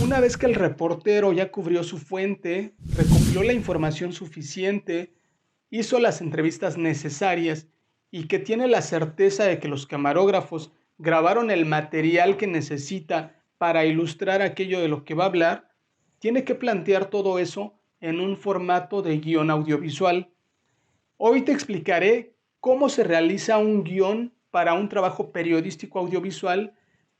Una vez que el reportero ya cubrió su fuente, recopiló la información suficiente, hizo las entrevistas necesarias y que tiene la certeza de que los camarógrafos grabaron el material que necesita para ilustrar aquello de lo que va a hablar, tiene que plantear todo eso en un formato de guión audiovisual. Hoy te explicaré cómo se realiza un guión para un trabajo periodístico audiovisual,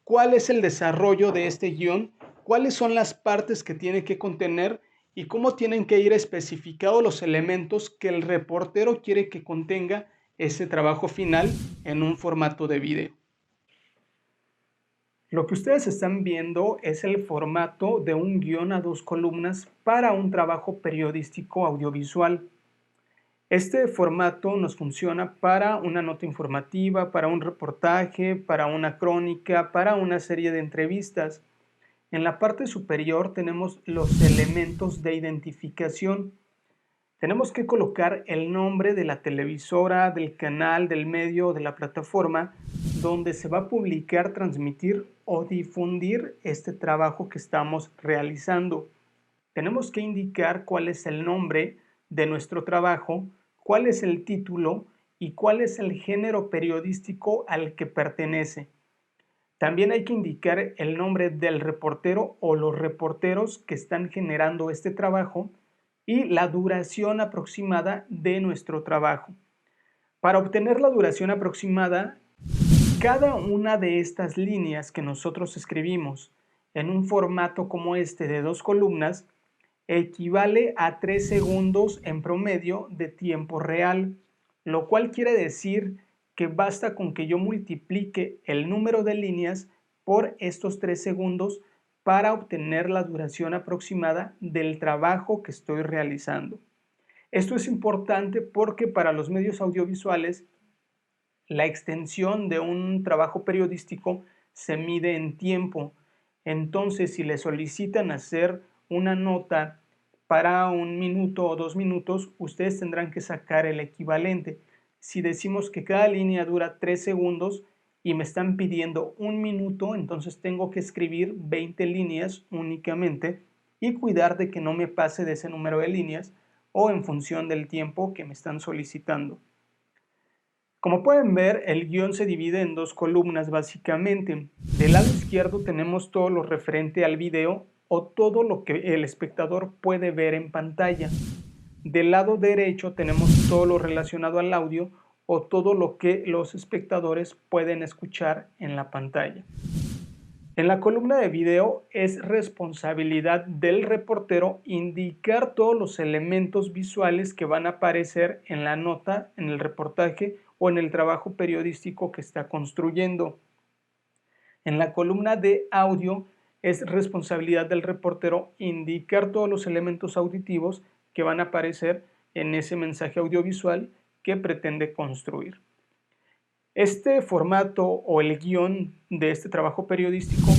cuál es el desarrollo de este guión, cuáles son las partes que tiene que contener y cómo tienen que ir especificados los elementos que el reportero quiere que contenga ese trabajo final en un formato de video. Lo que ustedes están viendo es el formato de un guión a 2 columnas para un trabajo periodístico audiovisual. Este formato nos funciona para una nota informativa, para un reportaje, para una crónica, para una serie de entrevistas. En la parte superior tenemos los elementos de identificación. Tenemos que colocar el nombre de la televisora, del canal, del medio, de la plataforma donde se va a publicar, transmitir o difundir este trabajo que estamos realizando. Tenemos que indicar cuál es el nombre de nuestro trabajo, cuál es el título y cuál es el género periodístico al que pertenece. También hay que indicar el nombre del reportero o los reporteros que están generando este trabajo y la duración aproximada de nuestro trabajo. Para obtener la duración aproximada, cada una de estas líneas que nosotros escribimos en un formato como este de 2 columnas equivale a 3 segundos en promedio de tiempo real, lo cual quiere decir que basta con que yo multiplique el número de líneas por estos 3 segundos para obtener la duración aproximada del trabajo que estoy realizando. Esto es importante porque para los medios audiovisuales la extensión de un trabajo periodístico se mide en tiempo. Entonces, si le solicitan hacer una nota para 1 minuto o 2 minutos, ustedes tendrán que sacar el equivalente. Si decimos que cada línea dura 3 segundos y me están pidiendo 1 minuto, entonces tengo que escribir 20 líneas únicamente y cuidar de que no me pase de ese número de líneas o en función del tiempo que me están solicitando. Como pueden ver, el guión se divide en 2 columnas básicamente. Del lado izquierdo tenemos todo lo referente al video o todo lo que el espectador puede ver en pantalla. Del lado derecho tenemos todo lo relacionado al audio o todo lo que los espectadores pueden escuchar en la pantalla. En la columna de video es responsabilidad del reportero indicar todos los elementos visuales que van a aparecer en la nota, en el reportaje o en el trabajo periodístico que está construyendo. En la columna de audio es responsabilidad del reportero indicar todos los elementos auditivos que van a aparecer en ese mensaje audiovisual que pretende construir. Este formato o el guión de este trabajo periodístico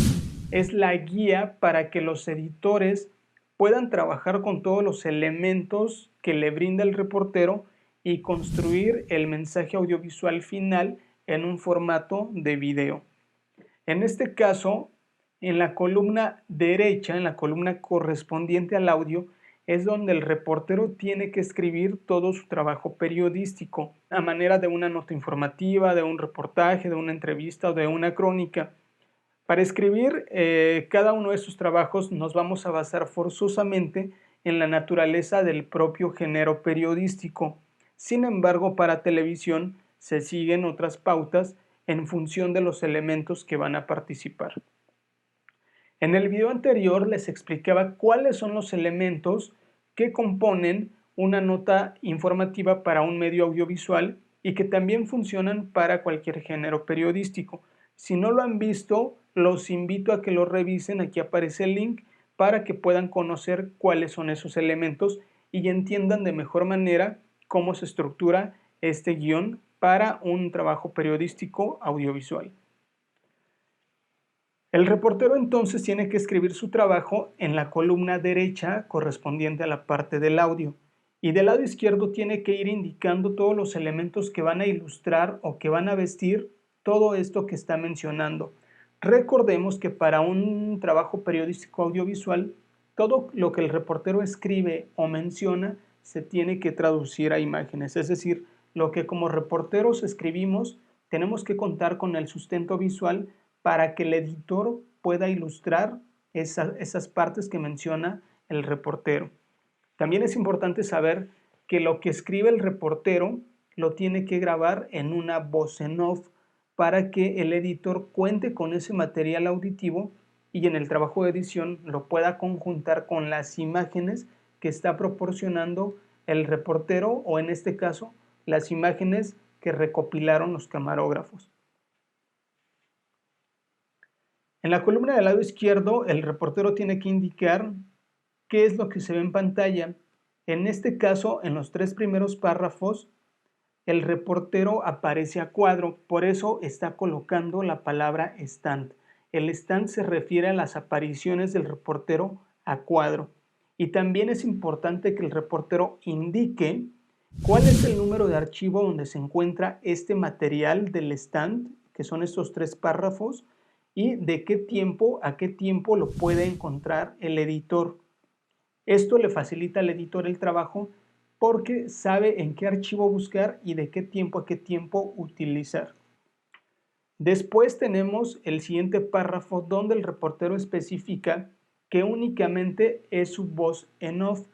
es la guía para que los editores puedan trabajar con todos los elementos que le brinda el reportero y construir el mensaje audiovisual final en un formato de video. En este caso, en la columna derecha, en la columna correspondiente al audio, es donde el reportero tiene que escribir todo su trabajo periodístico, a manera de una nota informativa, de un reportaje, de una entrevista o de una crónica. Para escribir cada uno de estos trabajos nos vamos a basar forzosamente en la naturaleza del propio género periodístico. Sin embargo, para televisión se siguen otras pautas en función de los elementos que van a participar. En el video anterior les explicaba cuáles son los elementos que componen una nota informativa para un medio audiovisual y que también funcionan para cualquier género periodístico. Si no lo han visto, los invito a que lo revisen, aquí aparece el link para que puedan conocer cuáles son esos elementos y entiendan de mejor manera cómo se estructura este guión para un trabajo periodístico audiovisual. El reportero entonces tiene que escribir su trabajo en la columna derecha correspondiente a la parte del audio y del lado izquierdo tiene que ir indicando todos los elementos que van a ilustrar o que van a vestir todo esto que está mencionando. Recordemos que para un trabajo periodístico audiovisual, todo lo que el reportero escribe o menciona se tiene que traducir a imágenes, es decir, lo que como reporteros escribimos, tenemos que contar con el sustento visual para que el editor pueda ilustrar esas partes que menciona el reportero. También es importante saber que lo que escribe el reportero lo tiene que grabar en una voz en off para que el editor cuente con ese material auditivo y en el trabajo de edición lo pueda conjuntar con las imágenes que está proporcionando el reportero o en este caso las imágenes que recopilaron los camarógrafos. En la columna del lado izquierdo, el reportero tiene que indicar qué es lo que se ve en pantalla. En este caso, en los 3 primeros párrafos, el reportero aparece a cuadro, por eso está colocando la palabra stand. El stand se refiere a las apariciones del reportero a cuadro. Y también es importante que el reportero indique cuál es el número de archivo donde se encuentra este material del stand, que son estos 3 párrafos, y de qué tiempo a qué tiempo lo puede encontrar el editor. Esto le facilita al editor el trabajo porque sabe en qué archivo buscar y de qué tiempo a qué tiempo utilizar. Después tenemos el siguiente párrafo donde el reportero especifica que únicamente es su voz en off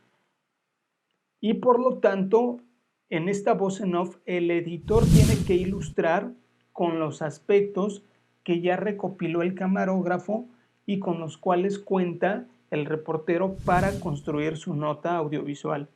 y por lo tanto en esta voz en off el editor tiene que ilustrar con los aspectos que ya recopiló el camarógrafo y con los cuales cuenta el reportero para construir su nota audiovisual.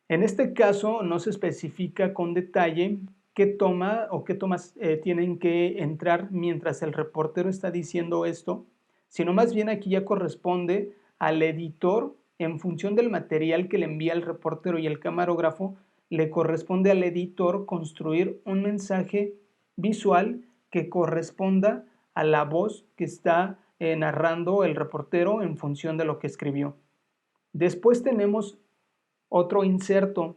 En este caso no se especifica con detalle qué toma o qué tomas tienen que entrar mientras el reportero está diciendo esto, sino más bien aquí ya corresponde al editor en función del material que le envía el reportero y el camarógrafo, le corresponde al editor construir un mensaje visual que corresponda a la voz que está narrando el reportero en función de lo que escribió. Después tenemos otro inserto,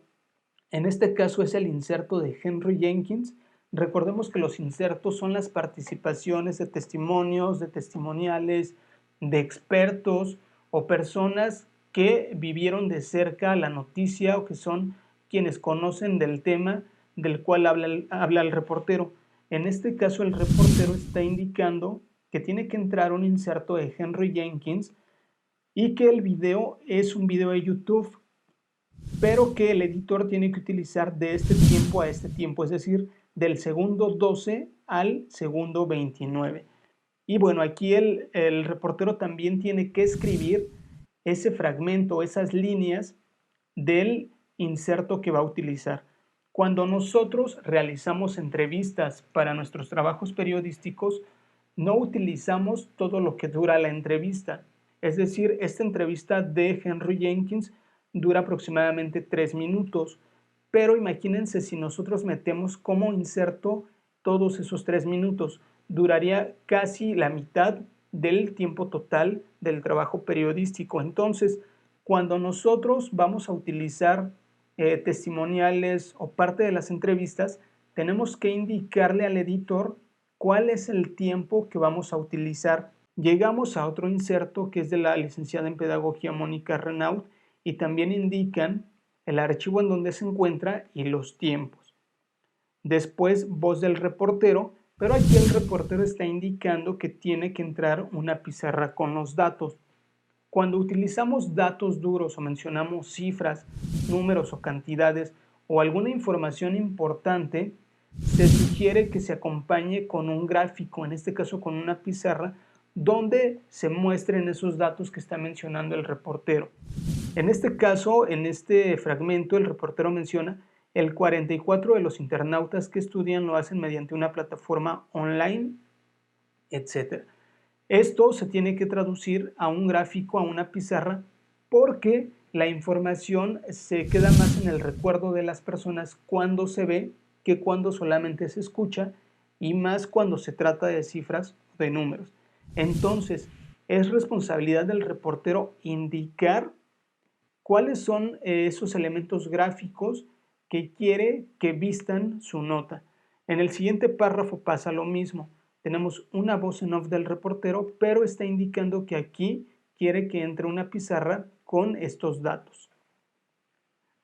en este caso es el inserto de Henry Jenkins. Recordemos que los insertos son las participaciones de testimonios, de testimoniales, de expertos o personas que vivieron de cerca la noticia o que son quienes conocen del tema del cual habla el reportero. En este caso el reportero está indicando que tiene que entrar un inserto de Henry Jenkins y que el video es un video de YouTube, pero que el editor tiene que utilizar de este tiempo a este tiempo, es decir, del segundo 12 al segundo 29. Y bueno, aquí el reportero también tiene que escribir ese fragmento, esas líneas del inserto que va a utilizar. Cuando nosotros realizamos entrevistas para nuestros trabajos periodísticos, no utilizamos todo lo que dura la entrevista. Es decir, esta entrevista de Henry Jenkins dura aproximadamente 3 minutos, pero imagínense si nosotros metemos como inserto todos esos 3 minutos, duraría casi la mitad del tiempo total del trabajo periodístico. Entonces, cuando nosotros vamos a utilizar testimoniales o parte de las entrevistas, tenemos que indicarle al editor cuál es el tiempo que vamos a utilizar. Llegamos a otro inserto que es de la licenciada en Pedagogía Mónica Renaud y también indican el archivo en donde se encuentra y los tiempos. Después, voz del reportero, pero aquí el reportero está indicando que tiene que entrar una pizarra con los datos. Cuando utilizamos datos duros o mencionamos cifras, números o cantidades o alguna información importante, se sugiere que se acompañe con un gráfico, en este caso con una pizarra, donde se muestren esos datos que está mencionando el reportero. En este caso, en este fragmento, el reportero menciona el 44 de los internautas que estudian lo hacen mediante una plataforma online, etc. Esto se tiene que traducir a un gráfico, a una pizarra, porque la información se queda más en el recuerdo de las personas cuando se ve que cuando solamente se escucha y más cuando se trata de cifras o de números. Entonces, es responsabilidad del reportero indicar cuáles son esos elementos gráficos que quiere que vistan su nota. En el siguiente párrafo pasa lo mismo. tenemos una voz en off del reportero, pero está indicando que aquí quiere que entre una pizarra con estos datos.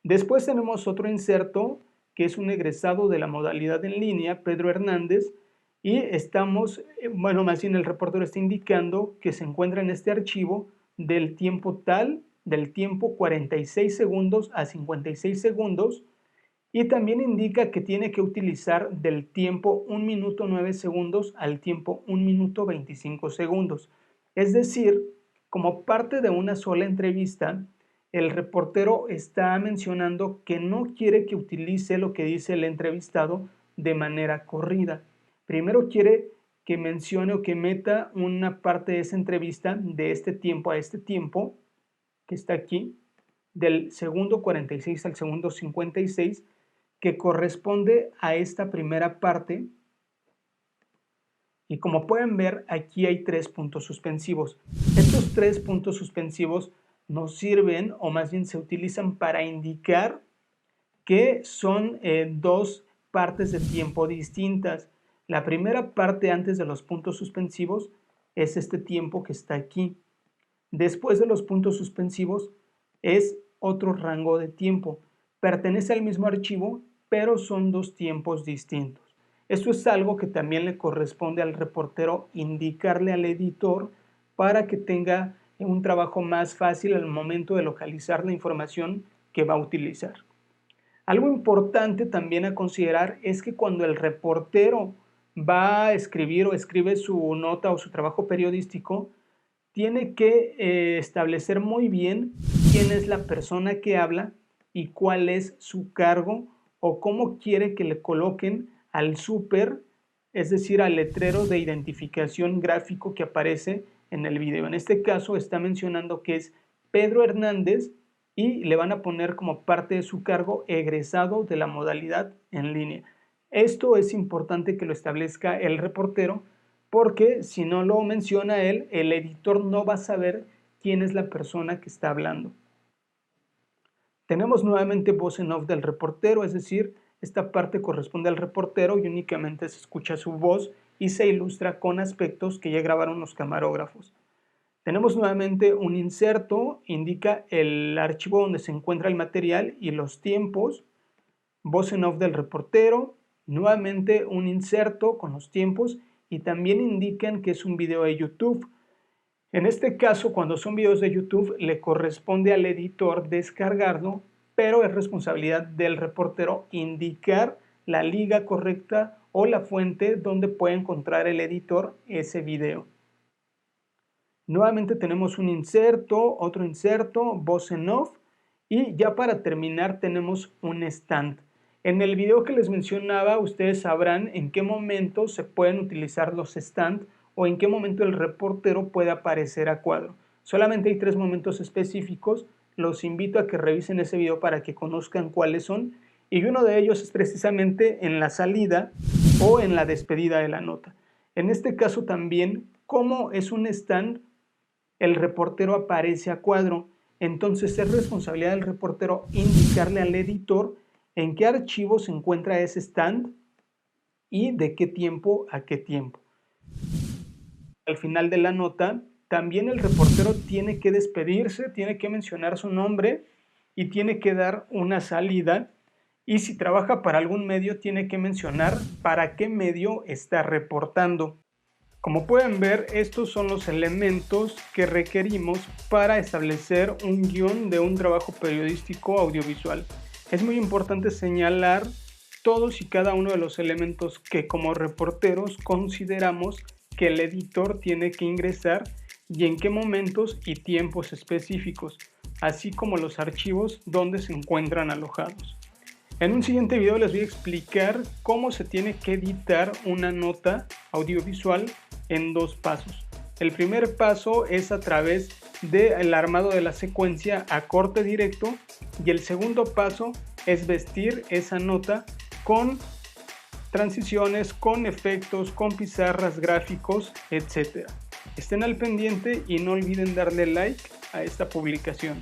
Después tenemos otro inserto que es un egresado de la modalidad en línea, Pedro Hernández, y más bien el reportero está indicando que se encuentra en este archivo del tiempo tal, del tiempo 46 segundos a 56 segundos, y también indica que tiene que utilizar del tiempo 1 minuto 9 segundos al tiempo 1 minuto 25 segundos. Es decir, como parte de una sola entrevista, el reportero está mencionando que no quiere que utilice lo que dice el entrevistado de manera corrida. Primero quiere que mencione o que meta una parte de esa entrevista de este tiempo a este tiempo, que está aquí, del segundo 46 al segundo 56, que corresponde a esta primera parte. Y como pueden ver, aquí hay 3 puntos suspensivos. Estos 3 puntos suspensivos nos sirven, o más bien se utilizan para indicar que son 2 partes de tiempo distintas. La primera parte antes de los puntos suspensivos es este tiempo que está aquí. Después de los puntos suspensivos es otro rango de tiempo. Pertenece al mismo archivo, pero son 2 tiempos distintos. Esto es algo que también le corresponde al reportero indicarle al editor para que tenga un trabajo más fácil al momento de localizar la información que va a utilizar. Algo importante también a considerar es que cuando el reportero va a escribir o escribe su nota o su trabajo periodístico, tiene que establecer muy bien quién es la persona que habla y cuál es su cargo o cómo quiere que le coloquen al súper, es decir, al letrero de identificación gráfico que aparece en el video. En este caso está mencionando que es Pedro Hernández y le van a poner como parte de su cargo egresado de la modalidad en línea. Esto es importante que lo establezca el reportero porque si no lo menciona él, el editor no va a saber quién es la persona que está hablando. Tenemos nuevamente voz en off del reportero, es decir, esta parte corresponde al reportero y únicamente se escucha su voz y se ilustra con aspectos que ya grabaron los camarógrafos. Tenemos nuevamente un inserto, indica el archivo donde se encuentra el material y los tiempos, voz en off del reportero, nuevamente un inserto con los tiempos y también indican que es un video de YouTube. En este caso, cuando son videos de YouTube, le corresponde al editor descargarlo, pero es responsabilidad del reportero indicar la liga correcta o la fuente donde puede encontrar el editor ese video. Nuevamente tenemos un inserto, otro inserto, voz en off y ya para terminar tenemos un stand. En el video que les mencionaba, ustedes sabrán en qué momento se pueden utilizar los stands o en qué momento el reportero puede aparecer a cuadro. Solamente hay 3 momentos específicos. Los invito a que revisen ese video para que conozcan cuáles son. Y uno de ellos es precisamente en la salida o en la despedida de la nota. En este caso también, como es un stand, el reportero aparece a cuadro. Entonces es responsabilidad del reportero indicarle al editor en qué archivo se encuentra ese stand y de qué tiempo a qué tiempo. Al final de la nota, también el reportero tiene que despedirse, tiene que mencionar su nombre y tiene que dar una salida. Y si trabaja para algún medio, tiene que mencionar para qué medio está reportando. Como pueden ver, estos son los elementos que requerimos para establecer un guión de un trabajo periodístico audiovisual. Es muy importante señalar todos y cada uno de los elementos que como reporteros consideramos que el editor tiene que ingresar y en qué momentos y tiempos específicos, así como los archivos donde se encuentran alojados. En un siguiente video les voy a explicar cómo se tiene que editar una nota audiovisual en 2 pasos. El primer paso es a través del armado de la secuencia a corte directo y el segundo paso es vestir esa nota con transiciones, con efectos, con pizarras, gráficos, etc. Estén al pendiente y no olviden darle like a esta publicación.